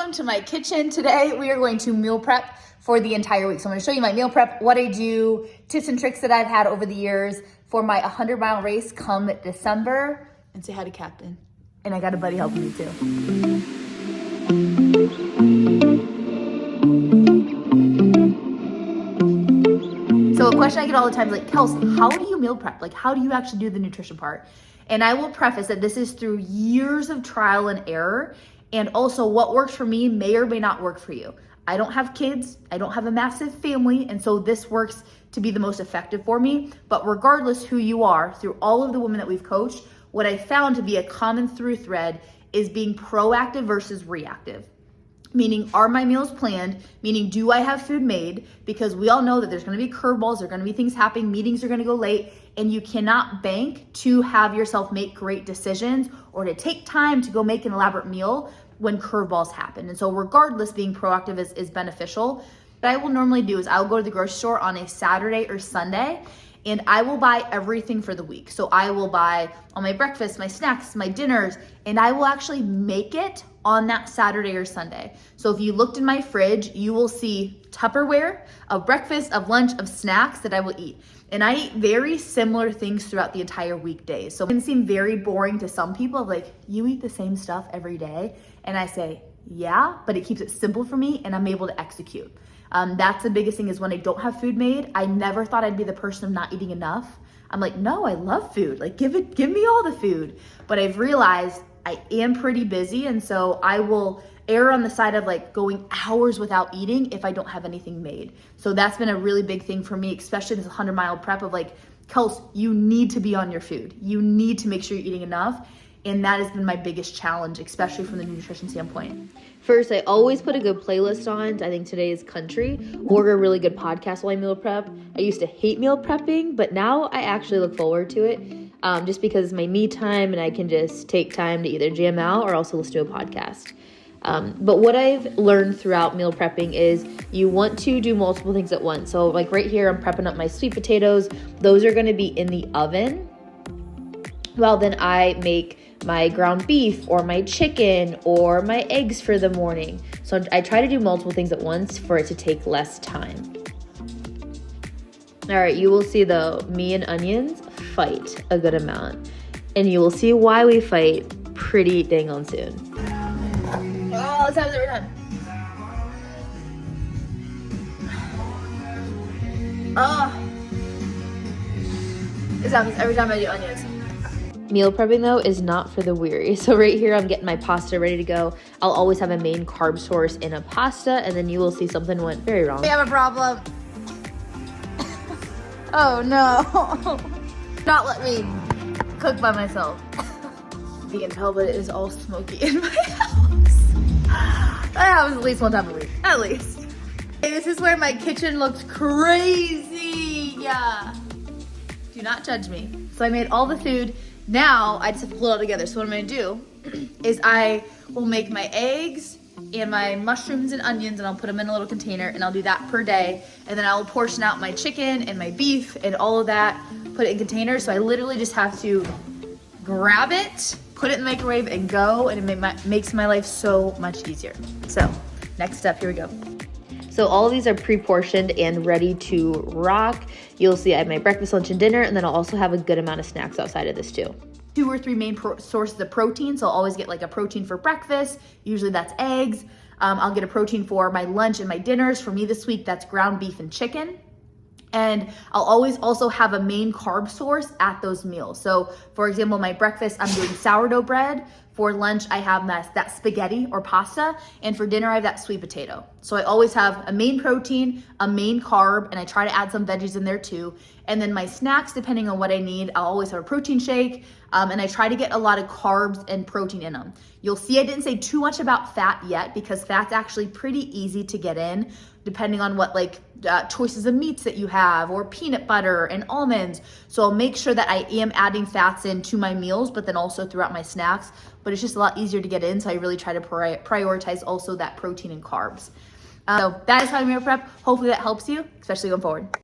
welcome to my kitchen. Today we are going to meal prep for the entire week. So I'm gonna show you my meal prep, what I do, tips and tricks that I've had over the years for my 100-mile race come December. And say hi to Captain. And I got a buddy helping me too. So a question I get all the time is like, Kels, how do you meal prep? Like, how do you actually do the nutrition part? And I will preface that this is through years of trial and error. And also what works for me may or may not work for you. I don't have kids, I don't have a massive family, and so this works to be the most effective for me. But regardless who you are, through all of the women that we've coached, what I found to be a common through thread is being proactive versus reactive. Meaning, are my meals planned? Meaning, do I have food made? Because we all know that there's gonna be curveballs, there are gonna be things happening, meetings are gonna go late, and you cannot bank to have yourself make great decisions or to take time to go make an elaborate meal when curveballs happen. And so regardless, being proactive is beneficial. What I will normally do is I'll go to the grocery store on a Saturday or Sunday, and I will buy everything for the week. So I will buy all my breakfast, my snacks, my dinners, and I will actually make it on that Saturday or Sunday. So if you looked in my fridge, you will see Tupperware of breakfast, of lunch, of snacks that I will eat. And I eat very similar things throughout the entire weekdays. So it can seem very boring to some people, like, you eat the same stuff every day? And I say, yeah, but it keeps it simple for me and I'm able to execute. That's the biggest thing, is when I don't have food made, I never thought I'd be the person of not eating enough. I'm like, no, I love food. Like, give me all the food. But I've realized I am pretty busy, and so I will err on the side of like going hours without eating if I don't have anything made. So that's been a really big thing for me, especially this 100-mile prep of like, Kels, you need to be on your food. You need to make sure you're eating enough. And that has been my biggest challenge, especially from the nutrition standpoint. First, I always put a good playlist on. I think today is country, or a really good podcast while I meal prep. I used to hate meal prepping, but now I actually look forward to it just because it's my me time and I can just take time to either jam out or also listen to a podcast. But what I've learned throughout meal prepping is you want to do multiple things at once. So like right here, I'm prepping up my sweet potatoes. Those are going to be in the oven. Well, then I make my ground beef or my chicken or my eggs for the morning. So I try to do multiple things at once for it to take less time. All right, you will see though, me and onions fight a good amount. And you will see why we fight pretty dang on soon. Oh, this happens every time. Oh. This happens every time I do onions. Meal prepping though is not for the weary. So right here, I'm getting my pasta ready to go. I'll always have a main carb source in a pasta, and then you will see something went very wrong. We have a problem. Oh no. Not let me cook by myself. You can tell, but it is all smoky in my house. That happens at least one time a week, at least. Hey, this is where my kitchen looks crazy. Yeah. Do not judge me. So I made all the food. Now I just have to pull it all together. So what I'm gonna do is I will make my eggs and my mushrooms and onions, and I'll put them in a little container, and I'll do that per day. And then I'll portion out my chicken and my beef and all of that, put it in containers. So I literally just have to grab it, put it in the microwave and go, and it makes my life so much easier. So next step, here we go. So all of these are pre-portioned and ready to rock. You'll see I have my breakfast, lunch, and dinner, and then I'll also have a good amount of snacks outside of this too. 2 or 3 main sources of protein. So I'll always get like a protein for breakfast. Usually that's eggs. I'll get a protein for my lunch and my dinners. For me this week, that's ground beef and chicken. And I'll always also have a main carb source at those meals. So for example, my breakfast, I'm doing sourdough bread. For lunch, I have that spaghetti or pasta. And for dinner, I have that sweet potato. So I always have a main protein, a main carb, and I try to add some veggies in there too. And then my snacks, depending on what I need, I'll always have a protein shake. And I try to get a lot of carbs and protein in them. You'll see I didn't say too much about fat yet, because fat's actually pretty easy to get in, depending on what choices of meats that you have, or peanut butter and almonds. So I'll make sure that I am adding fats into my meals, but then also throughout my snacks. But it's just a lot easier to get in, so I really try to prioritize also that protein and carbs. So that is how I meal prep. Hopefully that helps you, especially going forward.